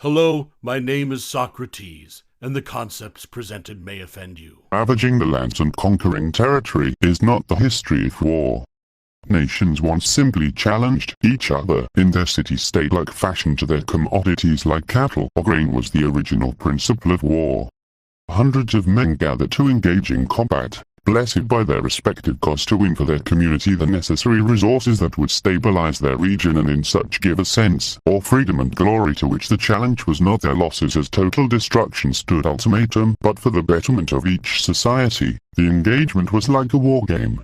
Hello, my name is Socrates, and the concepts presented may offend you. Ravaging the lands and conquering territory is not the history of war. Nations once simply challenged each other in their city-state-like fashion to their commodities like cattle or grain was the original principle of war. Hundreds of men gathered to engage in combat, blessed by their respective gods to win for their community the necessary resources that would stabilize their region and in such give a sense of freedom and glory to which the challenge was not their losses as total destruction stood ultimatum, but for the betterment of each society. The engagement was like a war game.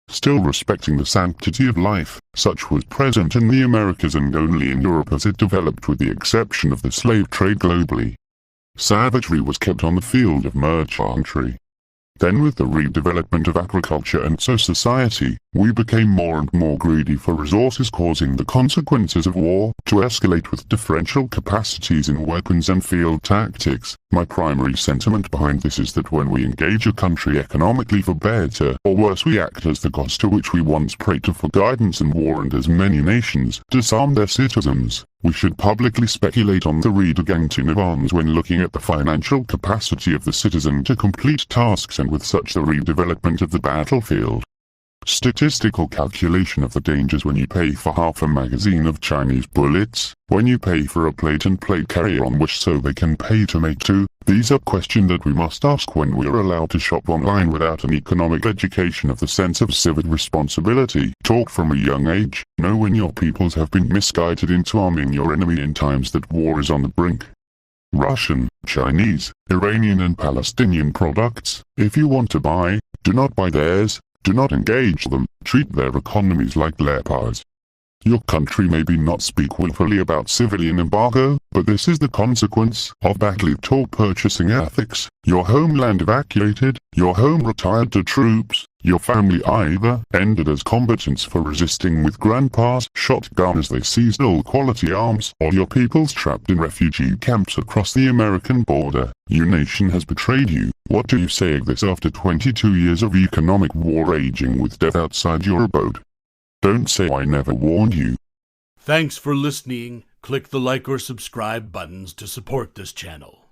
Still respecting the sanctity of life, such was present in the Americas and only in Europe as it developed with the exception of the slave trade globally. Savagery was kept on the field of merchantry. Then with the redevelopment of agriculture and society, we became more and more greedy for resources causing the consequences of war to escalate with differential capacities in weapons and field tactics. My primary sentiment behind this is that when we engage a country economically for better or worse we act as the gods to which we once prayed to for guidance in war, and as many nations disarm their citizens, we should publicly speculate on the redoubling of arms when looking at the financial capacity of the citizen to complete tasks, and with such the redevelopment of the battlefield. Statistical calculation of the dangers when you pay for half a magazine of Chinese bullets, when you pay for a plate-and-plate carrier on which so they can pay to make two. These are questions that we must ask when we are allowed to shop online without an economic education of the sense of civic responsibility. Taught from a young age, know when your peoples have been misguided into arming your enemy in times that war is on the brink. Russian, Chinese, Iranian and Palestinian products, if you want to buy, do not buy theirs. Do not engage them, treat their economies like leopards. Your country may not speak willfully about civilian embargo, but this is the consequence of badly taught purchasing ethics. Your homeland evacuated, your home retired to troops, your family either ended as combatants for resisting with grandpa's shotgun as they seized ill-quality arms, or your peoples trapped in refugee camps across the American border. Your nation has betrayed you. What do you say of this after 22 years of economic war raging with death outside your abode? Don't say I never warned you. Thanks for listening. Click the like or subscribe buttons to support this channel.